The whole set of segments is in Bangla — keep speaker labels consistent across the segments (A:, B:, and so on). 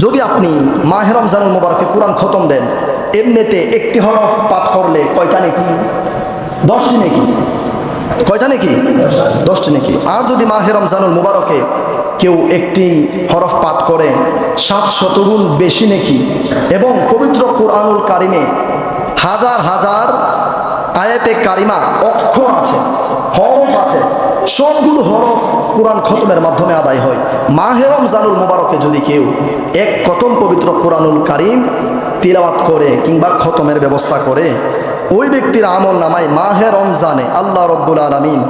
A: যদি আপনি মাহে রমজানুল মুবারকে কোরআন খতম দেন, এমনিতে একটি হরফ পাঠ করলে কয়টা নেকি? 10টি নেকি। কয়টা নেকি? 10টি নেকি। আর যদি মাহে রমজানুল মুবারকে কেউ একটি হরফ পাঠ করে 700 গুণ বেশি নেকি। এবং পবিত্র কোরআনুল কারিমে হাজার হাজার আয়াতে কারিমা অক্ষর আছে, হরফ আছে, সবগুলো হরফ কোরআন খতমের মাধ্যমে আদায় হয়। মাহে রমজানুল মুবারকে যদি কেউ এক খতম পবিত্র কোরআনুল কারিম তিলাওয়াত করে কিংবা খতমের ব্যবস্থা করে, ওই ব্যক্তির আমল নামায় মাহে রমজানে আল্লাহ রব্বুল আলামিন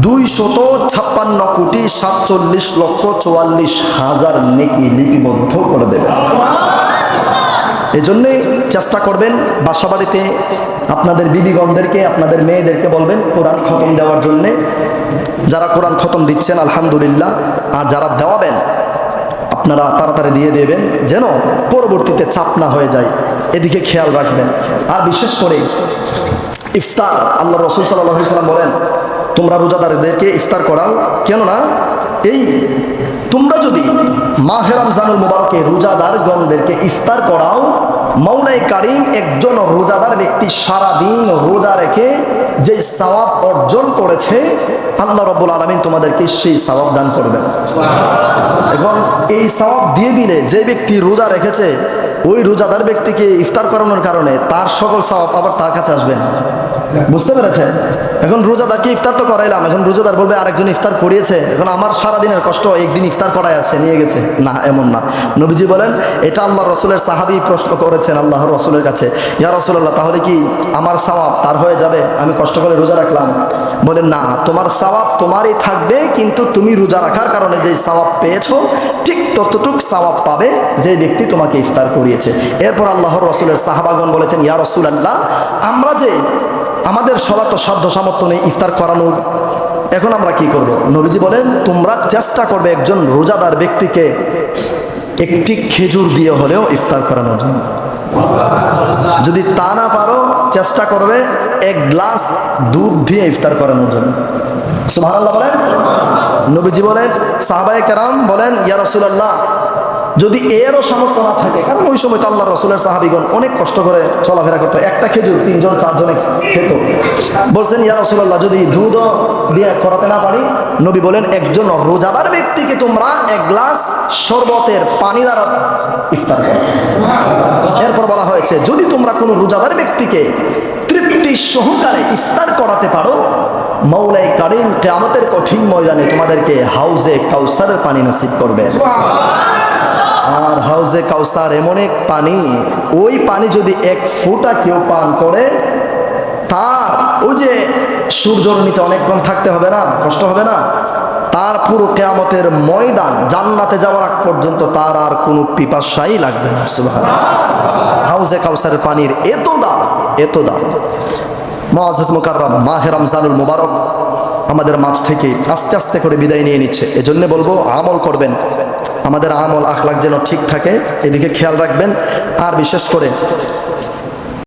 A: 247,47,44,000 নেকি লিপিবদ্ধ করে দেবেন। এজন্যই চেষ্টা করবেন বাসা বাড়িতে আপনাদের বিবিগণদেরকে, আপনাদের মেয়েদেরকে বলবেন কোরআন খতম দেওয়ার জন্যে। যারা কোরআন খতম দিচ্ছেন আলহামদুলিল্লাহ, আর যারা দেওয়াবেন আপনারা তাড়াতাড়ি দিয়ে দেবেন যেন পরবর্তীতে চাপ না হয়ে যায়, এদিকে খেয়াল রাখবেন। আর বিশেষ করে ইফতার, আল্লাহ রাসূল সাল্লাল্লাহু আলাইহি ওয়াসাল্লাম বলেন তোমরা রোজাদারদেরকে ইফতার করাও। কেননা এই তোমরা যদি মাহে রমজানুল মুবারকে রোজাদারগণদেরকে ইফতার করাও, মৌলাই কারিম একজন রোজাদার ব্যক্তি সারাদিন রোজা রেখে যে সওয়াব অর্জন করেছে, আল্লাহ রাব্বুল আলামিন তোমাদেরকে সেই সওয়াব দান করবেন। এবং এই সওয়াব দিয়ে দিলে যে ব্যক্তি রোজা রেখেছে ওই রোজাদার ব্যক্তিকে ইফতার করানোর কারণে তার সকল সওয়াব আবার তার কাছে আসবে না। বুঝতে পেরেছেন? এখন রোজাদারকে ইফতার তো করাইলাম, এখন রোজাদার বলবে আরেকজন ইফতার করিয়েছে, এখন আমার সারাদিনের কষ্ট একদিন ইফতার করাই আছে, নিয়ে গেছে। না, এমন না। নবীজি বলেন, এটা আল্লাহ রসুলের সাহাবী প্রশ্ন করেছেন আল্লাহর রসুলের কাছে, ইয়া রাসূলুল্লাহ তাহলে কি আমার সওয়াব তার হয়ে যাবে, আমি কষ্ট করে রোজা রাখলাম? বলেন না, তোমার সওয়াব তোমারই থাকবে, কিন্তু তুমি রোজা রাখার কারণে যে সওয়াব পেয়েছো ঠিক ততটুক সওয়াব পাবে যে ব্যক্তি তোমাকে ইফতার করিয়েছে। এরপর আল্লাহর রসুলের সাহাবাগণ বলেছেন, ইয়া রাসূলুল্লাহ আমরা যে আমাদের সবার তো সাধ্য সামর্থ্য নেই ইফতার করানোর, এখন আমরা কি করব? নবীজি বলেন তোমরা চেষ্টা করবে একজন রোজাদার ব্যক্তিকে একটি খেজুর দিয়ে হলেও ইফতার করানোর জন্য। যদি তা না পারো চেষ্টা করবে এক গ্লাস দুধ দিয়ে ইফতার করানোর জন্য। সুবহানাল্লাহ বলেন। নবীজি বলেন, সাহাবায়ে কেরাম বলেন, ইয়া রাসূলুল্লাহ যদি এরও সামর্থ্য না থাকে, কারণ ওই সময় তো আল্লাহ রসুলের সাহাবিগণ অনেক কষ্ট করে চলাফেরা করতো, একটা খেজুর 3জন 4জনে খেত। বলছেন ইয়া রাসূলুল্লাহ যদি দুধও দিয়ে করাতে না পারি, নবী বলেন একজন রোজাদার ব্যক্তিকে তোমরা এক গ্লাস শরবতের পানি দ্বারা ইফতার করো। এরপর বলা হয়েছে যদি তোমরা কোনো রোজাদার ব্যক্তিকে তৃপ্তি সহকারে ইফতার করাতে পারো, মৌলাই কারিম কিয়ামতের কঠিন ময়দানে তোমাদেরকে হাউজে কাউসারের পানি নসিব করবে। আর হাউজে কাউসার এমন এক পানি, ওই পানি যদি এক ফোঁটা কেউ পান করে, তার ওই যে সূর্যের নিচে অনেকক্ষণ থাকতে হবে না, কষ্ট হবে না, তার পুরো কিয়ামতের ময়দান জান্নাতে যাওয়ার আগ পর্যন্ত তার আর কোনো পিপাসাই লাগবে না। সুবহানাল্লাহ। হাউজে কাউসারের পানির এত দাম, এত দাম। মুআজ্জাজ মুকাররম মাহে রমজানুল মুবারক আমাদের মাঝ থেকে আস্তে আস্তে করে বিদায় নিয়ে নিচ্ছে। এজন্য বলবো আমল করবেন, আমাদের আমল আখলাক যেন ঠিক থাকে, এদিকে খেয়াল রাখবেন। আর বিশেষ করে